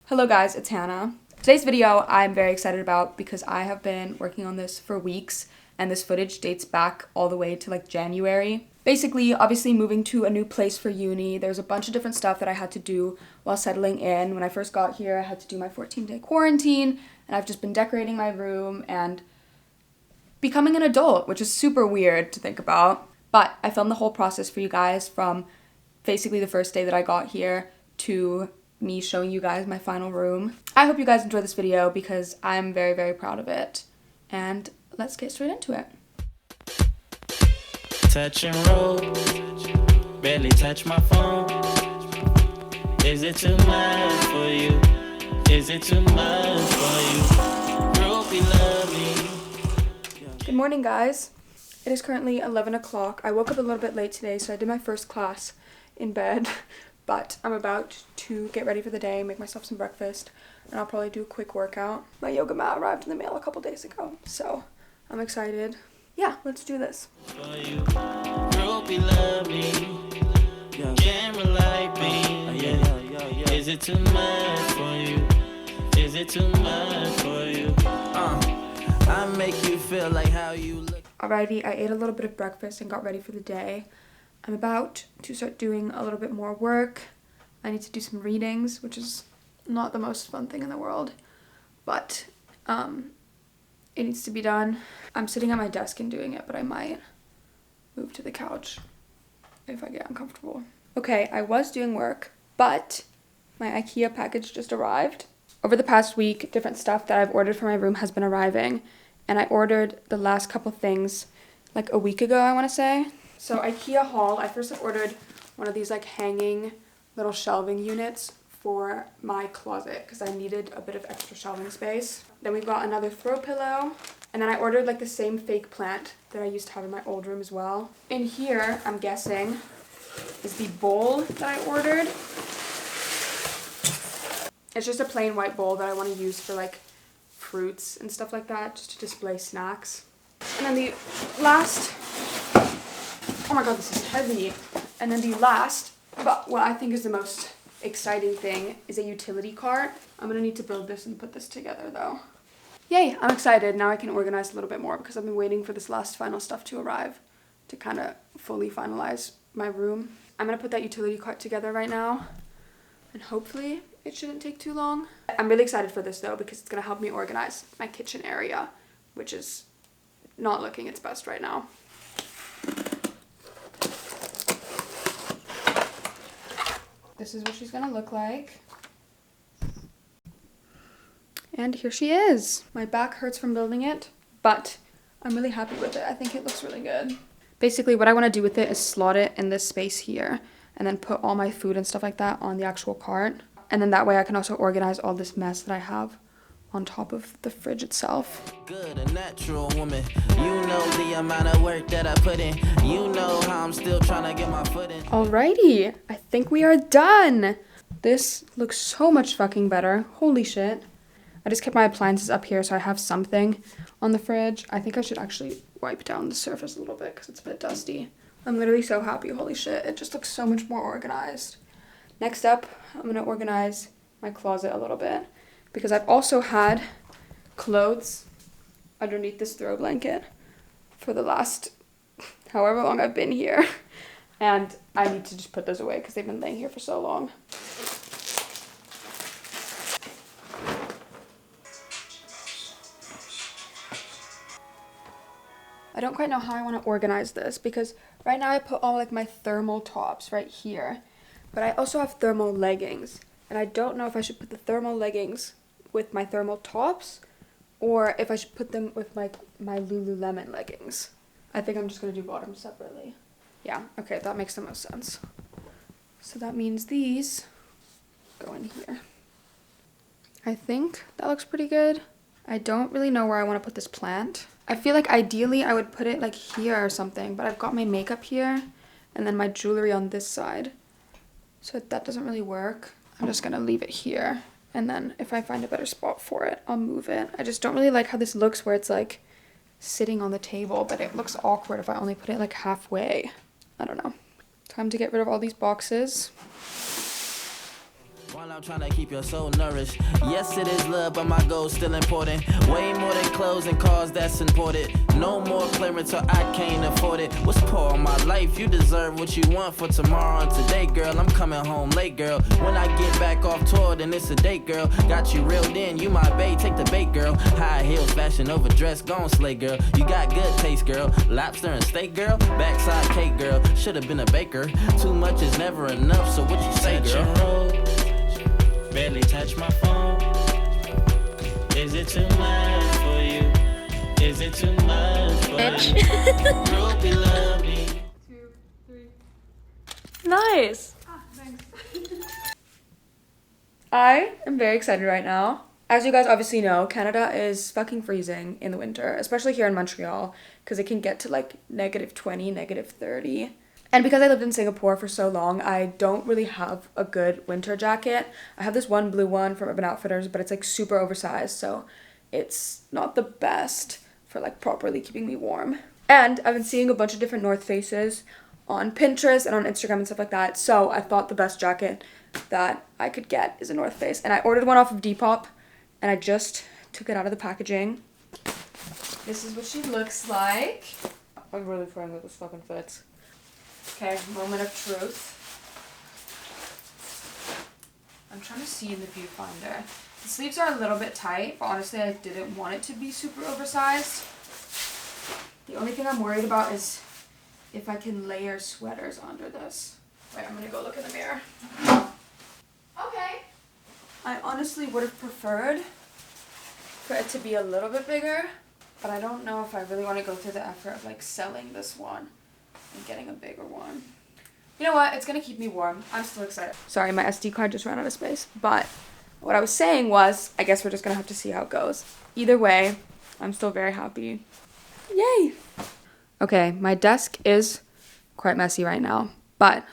Hello guys, it's Hannah. Today's video I'm very excited about because I have been working on this for weeks and this footage dates back all the way to like January. Basically, obviously moving to a new place for uni, there's a bunch of different stuff that I had to do while settling in. When I first got here, I had to do my 14-day quarantine and I've just been decorating my room and becoming an adult, which is super weird to think about. But I filmed the whole process for you guys from basically the first day that I got here to me showing you guys my final room. I hope you guys enjoy this video because I'm very, very proud of it. And let's get straight into it. Touch and roll, barely touch my phone. Is it too much for you? Is it too much for you? Groupie love me. Good morning, guys. It is currently 11 o'clock. I woke up a little bit late today, so I did my first class in bed. But I'm about to get ready for the day, make myself some breakfast, and I'll probably do a quick workout. My yoga mat arrived in the mail a couple days ago, so I'm excited. Yeah, let's do this. For you, groupie love me. Camera like me. Is it too much for you? Is it too much for you? I make you feel like how you look. Alrighty, I ate a little bit of breakfast and got ready for the day. I'm about to start doing a little bit more work. I need to do some readings, which is not the most fun thing in the world, but it needs to be done. I'm sitting at my desk and doing it, but I might move to the couch if I get uncomfortable. Okay, I was doing work, but my IKEA package just arrived. Over the past week, different stuff that I've ordered for my room has been arriving, and I ordered the last couple things like a week ago, I want to say. So IKEA haul, I first have ordered one of these like hanging little shelving units for my closet because I needed a bit of extra shelving space. Then we got another throw pillow, and then I ordered like the same fake plant that I used to have in my old room as well. In here, I'm guessing, is the bowl that I ordered. It's just a plain white bowl that I want to use for like fruits and stuff like that, just to display snacks. And then the last, oh my god, this is heavy. And then the last, but what I think is the most exciting thing is a utility cart. I'm gonna need to build this and put this together though. Yay, I'm excited. Now I can organize a little bit more because I've been waiting for this last final stuff to arrive to kind of fully finalize my room. I'm gonna put that utility cart together right now and hopefully it shouldn't take too long. I'm really excited for this though because it's gonna help me organize my kitchen area, which is not looking its best right now. This is what she's gonna look like. And here she is. My back hurts from building it, but I'm really happy with it. I think it looks really good. Basically, what I want to do with it is slot it in this space here and then put all my food and stuff like that on the actual cart. And then that way I can also organize all this mess that I have on top of the fridge itself. Good, a natural woman. You know the amount of work that I put in. You know how I'm still trying to get my foot in. Alrighty, I think we are done. This looks so much fucking better. Holy shit. I just kept my appliances up here so I have something on the fridge. I think I should actually wipe down the surface a little bit because it's a bit dusty. I'm literally so happy. Holy shit, it just looks so much more organized. Next up, I'm gonna organize my closet a little bit because I've also had clothes underneath this throw blanket for the last however long I've been here. And I need to just put those away because they've been laying here for so long. I don't quite know how I want to organize this because right now I put all like my thermal tops right here, but I also have thermal leggings and I don't know if I should put the thermal leggings with my thermal tops or if I should put them with my Lululemon leggings. I think I'm just going to do bottoms separately. Yeah, okay, that makes the most sense. So that means these go in here. I think that looks pretty good. I don't really know where I want to put this plant. I feel like ideally I would put it like here or something, but I've got my makeup here and then my jewelry on this side. So that doesn't really work. I'm just gonna leave it here. And then if I find a better spot for it, I'll move it. I just don't really like how this looks where it's like sitting on the table, but it looks awkward if I only put it like halfway. I don't know. Time to get rid of all these boxes. While I'm trying to keep your soul nourished. Yes, it is love, but my goal's still important. Way more than clothes and cars, that's important. No more clearance or I can't afford it. What's poor in my life? You deserve what you want for tomorrow and today, girl. I'm coming home late, girl. When I get back off tour, then it's a date, girl. Got you reeled in, you my bae, take the bait, girl. High heels, fashion over dress, gon' slay, girl. You got good taste, girl. Lobster and steak, girl. Backside cake, girl. Should've been a baker. Too much is never enough, so what you say, girl? Barely touch my phone. Is it too much for you? Is it too much for you? Ruby, love me. 2, 3. Nice. Thanks. I am very excited right now. As you guys obviously know, Canada is fucking freezing in the winter, especially here in Montreal, because it can get to like -20, -30. And because I lived in Singapore for so long, I don't really have a good winter jacket. I have this one blue one from Urban Outfitters, but it's like super oversized, so it's not the best for like properly keeping me warm. And I've been seeing a bunch of different North Faces on Pinterest and on Instagram and stuff like that, so I thought the best jacket that I could get is a North Face. And I ordered one off of Depop, and I just took it out of the packaging. This is what she looks like. I'm really praying that this fucking fits. Okay, moment of truth. I'm trying to see in the viewfinder. The sleeves are a little bit tight, but honestly I didn't want it to be super oversized. The only thing I'm worried about is if I can layer sweaters under this. Wait, I'm gonna go look in the mirror. Okay. I honestly would have preferred for it to be a little bit bigger, but I don't know if I really want to go through the effort of like selling this one and getting a bigger one. You know what? It's gonna keep me warm. I'm still excited. Sorry, my SD card just ran out of space. But what I was saying was, I guess we're just gonna have to see how it goes. Either way, I'm still very happy. Yay! Okay, my desk is quite messy right now, but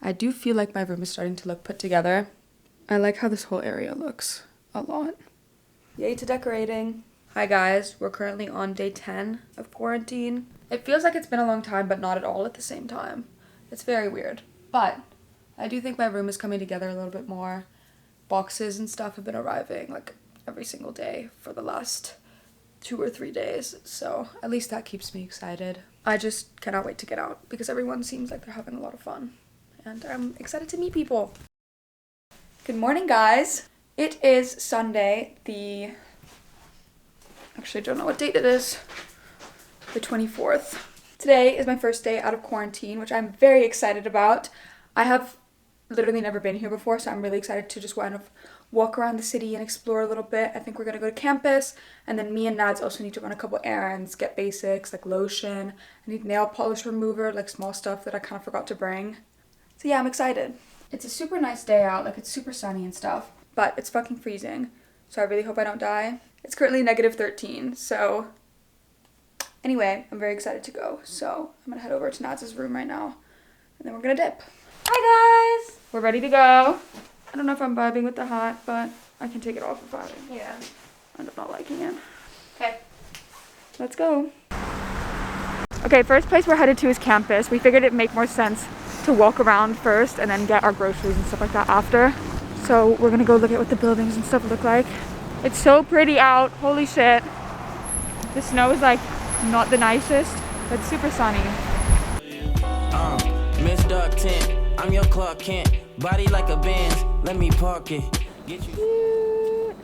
I do feel like my room is starting to look put together. I like how this whole area looks a lot. Yay to decorating. Hi guys, we're currently on day 10 of quarantine. It feels like it's been a long time, but not at all at the same time. It's very weird. But I do think my room is coming together a little bit more. Boxes and stuff have been arriving like every single day for the last 2 or 3 days. So at least that keeps me excited. I just cannot wait to get out because everyone seems like they're having a lot of fun. And I'm excited to meet people. Good morning, guys. It is Sunday, actually I don't know what date it is. The 24th. Today is my first day out of quarantine, which I'm very excited about. I have literally never been here before, so I'm really excited to just kind of walk around the city and explore a little bit. I think we're gonna go to campus, and then me and Nads also need to run a couple errands, get basics like lotion. I need nail polish remover, like small stuff that I kind of forgot to bring. So yeah, I'm excited. It's a super nice day out, like it's super sunny and stuff, but it's fucking freezing. So I really hope I don't die. It's currently -13, so anyway, I'm very excited to go. So I'm gonna head over to Nads' room right now, and then we're gonna dip. Hi guys! We're ready to go. I don't know if I'm vibing with the hat, but I can take it off if I end up not liking it. Okay, let's go. Okay, first place we're headed to is campus. We figured it'd make more sense to walk around first and then get our groceries and stuff like that after. So we're gonna go look at what the buildings and stuff look like. It's so pretty out, holy shit. The snow is like not the nicest, but super sunny. Miss Dark Tent, I'm your Clark Kent. Body like a Benz, let me park it. Get you.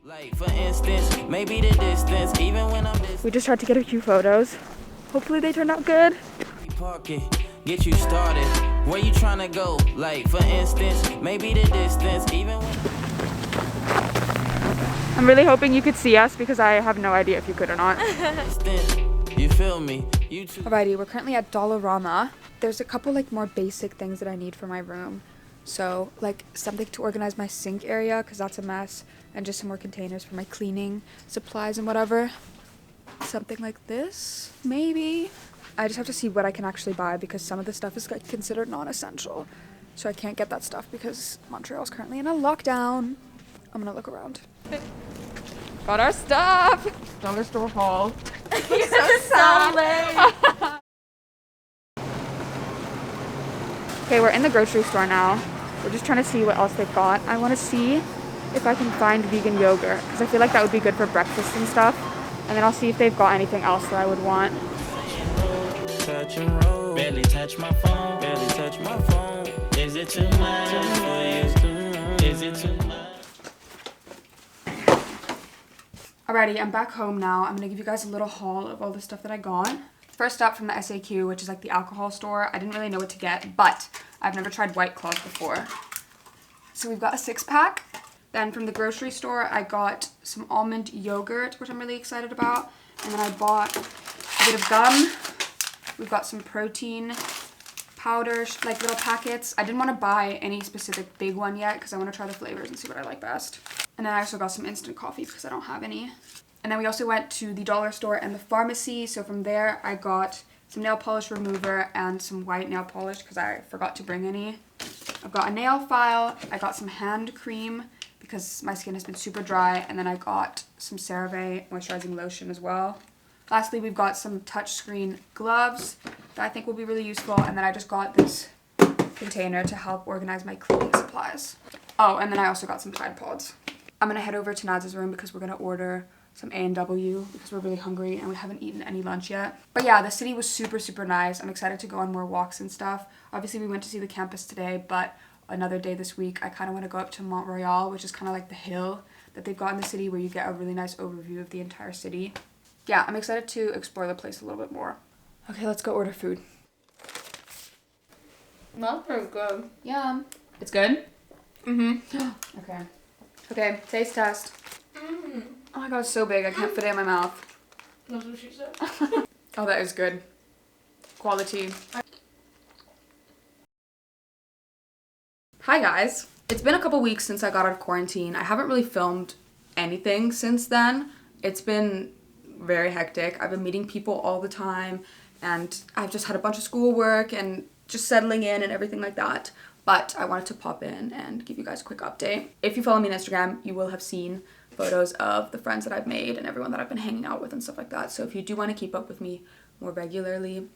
Like for instance, maybe the distance, even when I'm We just tried to get a few photos. Hopefully they turned out good. Park it, get you started. Where you trying to go? Like for instance, maybe the distance, even when I'm really hoping you could see us because I have no idea if you could or not. You feel me? Alrighty, we're currently at Dollarama. There's a couple like more basic things that I need for my room. So like something to organize my sink area because that's a mess, and just some more containers for my cleaning supplies and whatever. Something like this, maybe. I just have to see what I can actually buy because some of the stuff is like considered non-essential. So I can't get that stuff because Montreal is currently in a lockdown. I'm gonna look around. Got our stuff! Dollar store haul. You're so late! Okay, we're in the grocery store now. We're just trying to see what else they've got. I want to see if I can find vegan yogurt because I feel like that would be good for breakfast and stuff. And then I'll see if they've got anything else that I would want. Touch and roll. Barely touch my phone. Barely touch my phone. Is it too much for you? Is it too much? Alrighty, I'm back home now. I'm gonna give you guys a little haul of all the stuff that I got. First up from the SAQ, which is like the alcohol store. I didn't really know what to get, but I've never tried White Claws before. So we've got a 6-pack. Then from the grocery store, I got some almond yogurt, which I'm really excited about. And then I bought a bit of gum. We've got some protein powder, like little packets. I didn't want to buy any specific big one yet because I want to try the flavors and see what I like best. And then I also got some instant coffee because I don't have any. And then we also went to the dollar store and the pharmacy. So from there, I got some nail polish remover and some white nail polish because I forgot to bring any. I've got a nail file. I got some hand cream because my skin has been super dry. And then I got some CeraVe moisturizing lotion as well. Lastly, we've got some touchscreen gloves that I think will be really useful. And then I just got this container to help organize my cleaning supplies. Oh, and then I also got some Tide Pods. I'm gonna head over to Naz's room because we're gonna order some A&W because we're really hungry and we haven't eaten any lunch yet. But yeah, the city was super, super nice. I'm excited to go on more walks and stuff. Obviously, we went to see the campus today, but another day this week, I kind of want to go up to MONTREAL, which is kind of like the hill that they've got in the city where you get a really nice overview of the entire city. Yeah, I'm excited to explore the place a little bit more. Okay, let's go order food. That's pretty good. Yum. It's good? Mm-hmm. Okay. Okay, taste test. Mm. Oh my god, it's so big. I can't fit it in my mouth. That's what she said. Oh, that is good. Quality. Hi guys. It's been a couple weeks since I got out of quarantine. I haven't really filmed anything since then. It's been very hectic. I've been meeting people all the time and I've just had a bunch of schoolwork and just settling in and everything like that. But I wanted to pop in and give you guys a quick update. If you follow me on Instagram, you will have seen photos of the friends that I've made and everyone that I've been hanging out with and stuff like that. So if you do want to keep up with me more regularly,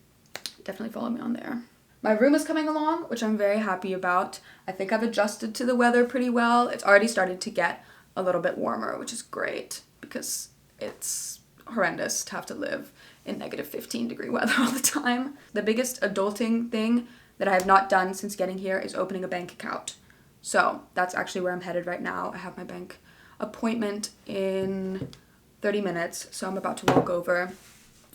definitely follow me on there. My room is coming along, which I'm very happy about. I think I've adjusted to the weather pretty well. It's already started to get a little bit warmer, which is great because it's horrendous to have to live in negative 15-degree weather all the time. The biggest adulting thing that I have not done since getting here is opening a bank account. So that's actually where I'm headed right now. I have my bank appointment in 30 minutes, so I'm about to walk over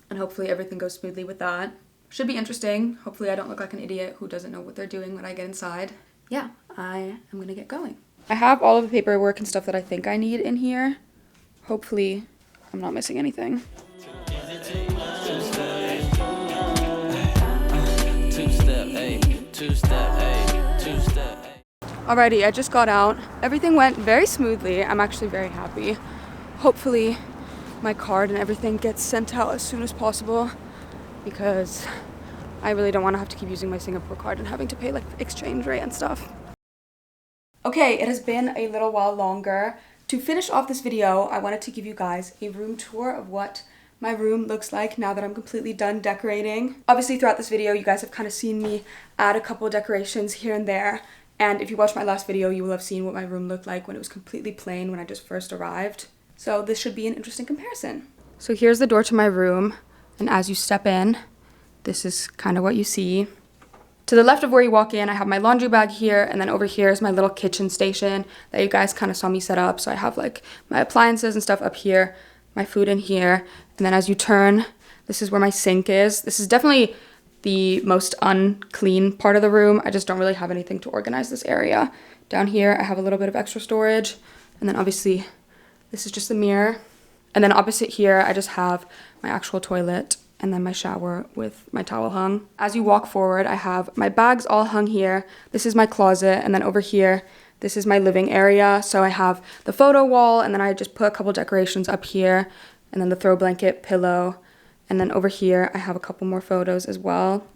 and hopefully everything goes smoothly with that. Should be interesting. Hopefully I don't look like an idiot who doesn't know what they're doing when I get inside. Yeah, I am gonna get going. I have all of the paperwork and stuff that I think I need in here. Hopefully I'm not missing anything. Alrighty, I just got out. Everything went very smoothly. I'm actually very happy. Hopefully my card and everything gets sent out as soon as possible because I really don't want to have to keep using my Singapore card and having to pay like exchange rate and stuff. Okay, it has been a little while longer. To finish off this video, I wanted to give you guys a room tour of what my room looks like now that I'm completely done decorating. Obviously throughout this video, you guys have kind of seen me add a couple decorations here and there. And if you watched my last video, you will have seen what my room looked like when it was completely plain when I just first arrived. So this should be an interesting comparison. So here's the door to my room. And as you step in, this is kind of what you see. To the left of where you walk in, I have my laundry bag here, and then over here is my little kitchen station that you guys kind of saw me set up. So I have like my appliances and stuff up here, my food in here, and then as you turn, this is where my sink is. This is definitely the most unclean part of the room. I just don't really have anything to organize this area. Down here, I have a little bit of extra storage, and then obviously this is just the mirror. And then opposite here, I just have my actual toilet and then my shower with my towel hung. As you walk forward, I have my bags all hung here. This is my closet, and then over here, this is my living area. So I have the photo wall, and then I just put a couple decorations up here, and then the throw blanket, pillow, and then over here, I have a couple more photos as well.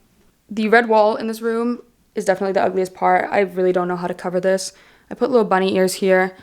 The red wall in this room is definitely the ugliest part. I really don't know how to cover this. I put little bunny ears here,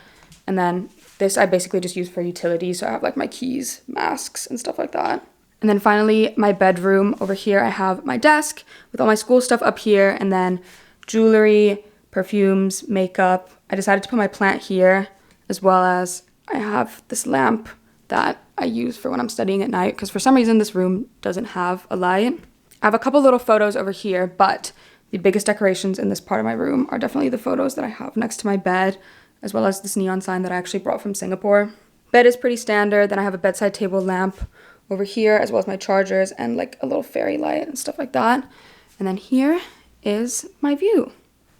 and then this I basically just use for utilities. So I have like my keys, masks, and stuff like that. And then finally, my bedroom. Over here, I have my desk with all my school stuff up here, and then jewelry, perfumes, makeup. I decided to put my plant here, as well as I have this lamp that I use for when I'm studying at night, because for some reason this room doesn't have a light. I have a couple little photos over here, but the biggest decorations in this part of my room are definitely the photos that I have next to my bed, as well as this neon sign that I actually brought from Singapore. Bed is pretty standard. Then I have a bedside table lamp over here, as well as my chargers and like a little fairy light and stuff like that. And then here is my view.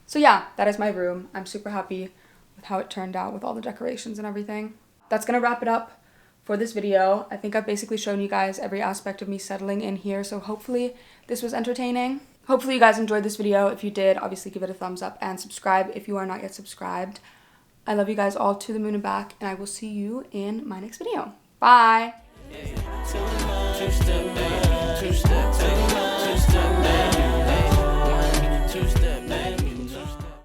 So yeah, that is my room. I'm super happy with how it turned out with all the decorations and everything. That's gonna wrap it up for this video. I think I've basically shown you guys every aspect of me settling in here, so hopefully this was entertaining. Hopefully you guys enjoyed this video. If you did, obviously give it a thumbs up and subscribe if you are not yet subscribed. I love you guys all to the moon and back, and I will see you in my next video. Bye! Two step, two step,